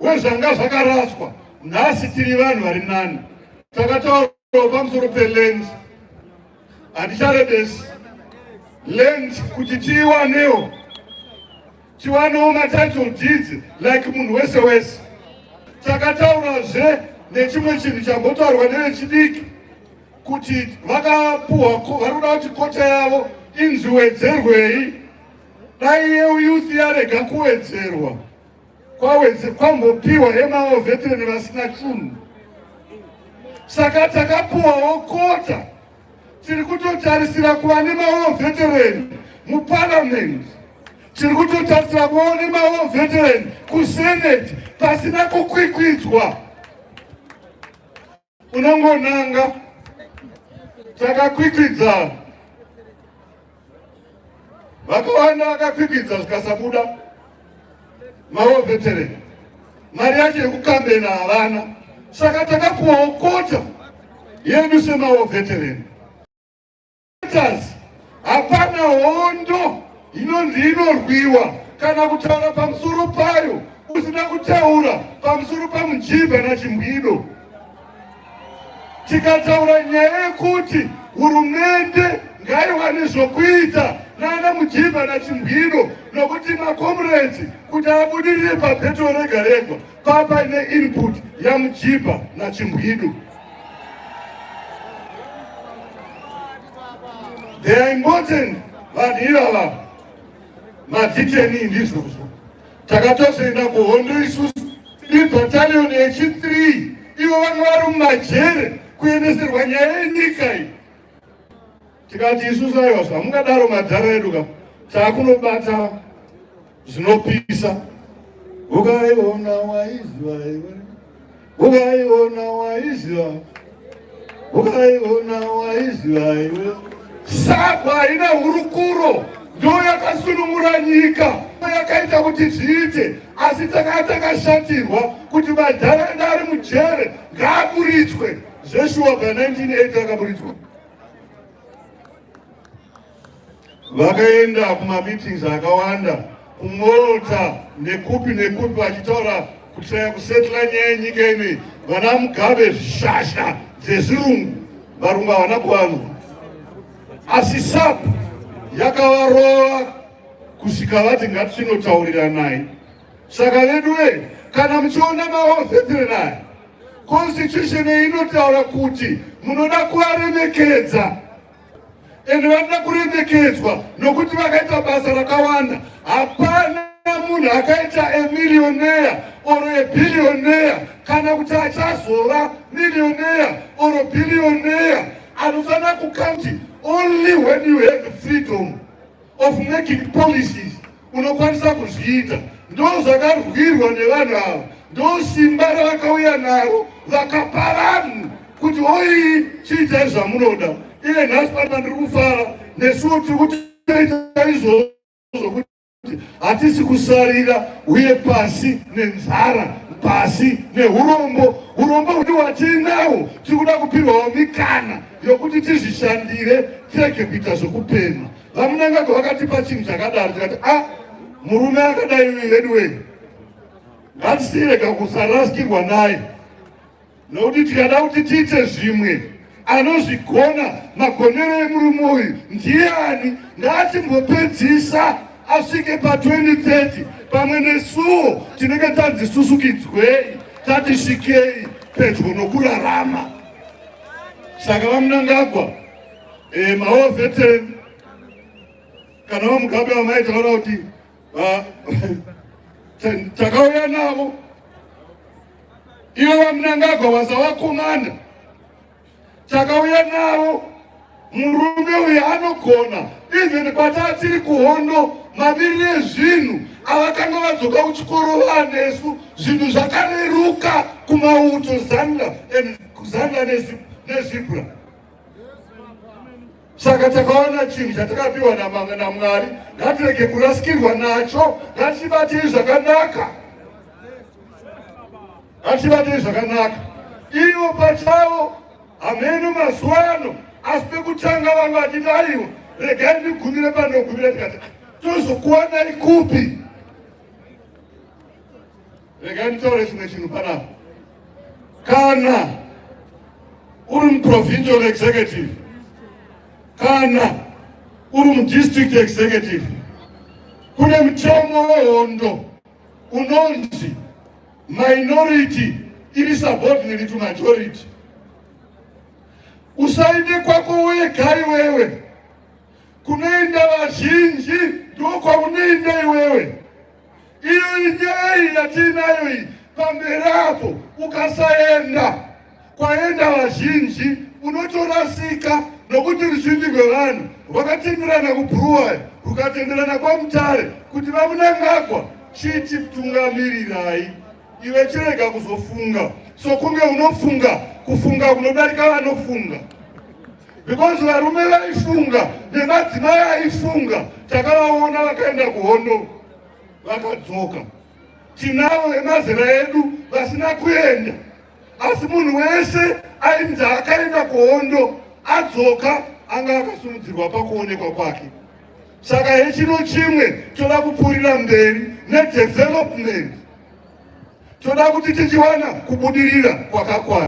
wezvanga zvakaraswa. Nhasi tiri vanhu vari nani. Takataura pamusoro peland. Handicharebesi. Land kuti tiiwanewo. Tiwanewo matitle deeds like munhu wese wese. Takataurazve nechimwe chinhu chambotaurwa nevechidiki kuti vakapuhwa vari kuda kuti kota yavo inzi wedzerwei. Dai youth yarega kuwedzerwa kwambopiwa emawo veterani vasina chinhu. Saka takapuhwawo kota. Tiri kutotarisira kuva nemawo veterani muparliament. Tiri kutotarisira kuva nemawo veterani kusenate pasina kukwikwidzwa. Unongonanga takakwikwidza. Vakawanda vakakwikwidza zvikasabuda mawo veterani. Mari yacho yekukambena havana. Saka takapuhwawo kota yedu semawo veterani. Hapana hondo inonzi inorwiwa kana kutaura pamusoro payo usina kutaura pamusoro paMujibha naChimbwido. Tikataura nyaya yekuti hurumende ngaiwane zvokuita nana Mujibha naChimbwido nokuti makomrades kuti abudirire pabheto rega rega papaine input yaMujibha naChimbwido. They are important. Vanhu ivava maditeni ndizvozvo. Takatozoenda kuhondo isusu ibatalioni yechi3. Ivo vanga vari mumajere kuendeserwa nyaya yenyika iyi. Tikati isusu aiwa zvamungadaro madhara edu ka taakunobata zvinopisa. Ukaiona waiziva iwe. Ukaiona waiziva. Ukaiona waiziva iwe. Sagwa haina hurukuro ndo yakasunungura nyika yakaita kuti zviite. Asi takashatirwa kuti madhara edu ari mujere ngaaburitswe. Zveshuwa pa1980 akaburitswa. Vakaenda kumameetings akawanda kumota nekupi vachitaura kutsaya kusetla nyaya yenyika ine. Vana Mugabe zvishasha dzezvirungu varungu havana kuvanwa. Asi SAP yakavarova kusvika vati ngatinotaurira naye. Saka veduwe kana muchiona mawo veterani aya, constitution inotaura kuti munoda kuvaremekedza. Ende vanoda kuremekedzwa nokuti vakaita basa rakawanda. Hapana munhu akaita emilioneya oro ebillioneya kana kuti achazova milioneya oro billioneya anofanira kukanti only when you have the freedom of making policies unokwanisa kuzviita. Ndo zvakarwirwa nevanhu ava. Ndo simba ravakauya naro vakapa vanhu kuti oi chiitai zvamunoda. Iye nhasi pano ndiri kufara nesuwo tiri kutoita izvozvo kuti hatisi kusarira uye pasi nenzara, pasi neurombo. Urombo hudi hwatiinawo tiri kuda kupirwawo mikana yokuti tizvishandire tirege kuita zvokupema. Vamunangagwa vakatipa chinhu chakadaro tikati murume akadai wedu wedu ngatisirega kusarasikirwa naye, nokuti tikada kuti tiite zvimwe anozvigona magonero emurume uyu ndiani. Ngatimbopedzisa asvike pa2030 pamwe nesuwo tinenge tadzisusukidzwei tatisvikei pedyo nokurarama. Saka vamunangagwa mawo veterani kana vaMugabe vamaitaura kuti takauya navo. Ivo vamunangagwa vasavakomanda takauya navo. Murume uyu anogona even patatiri kuhondo mavirire ezvinhu avakanga vadzoka kuchikoro vanesu zvinhu zvakareruka kumauto zanda nezibra. Saka takaona chinhu chatakapiwa naMwari ngatirege kurasikirwa nacho. Ngatibatei zvakanaka. Ivo pachavo hameno mazuva ano. Asi pekutanga vanhu vachiti aiwa regai ndigumire panogumira tikati tozokuwanai kupi. Rega nitaure chimwe chinhu panapa. Kana uri provincial executive, kana uri district executive, kune mutemo wehondo unonzi minority iri subordinate to majority. Usainde kwako wega iwewe, kunoenda vazhinji ndiko kwakunoenda iwewe. Iyo inyaya yatinayo iyi pamberi apo, ukasaenda kwaenda vazhinji unotorasika, nokuti ruzhinji rwevanhu rwakatenderana kubhuruwa, rukatenderana kwaMutare kuti vamunangagwa chiti tungamirirai. Iwe chirega kuzofunga, so kunge unofunga, kufunga kunodarika vanofunga. Because varume vaifunga nemadzimai aifunga, takavaona vakaenda kuhondo vakadzoka. Tinavo vemazera edu vasina kuenda, asi munhu wese ainzi akaenda kuhondo adzoka anga akasumudzirwa pakuonekwa kwake. Saka hechino chimwe toda kupfuurira mberi nedevelopment, toda kuti tichiwana kubudirira kwakakwana.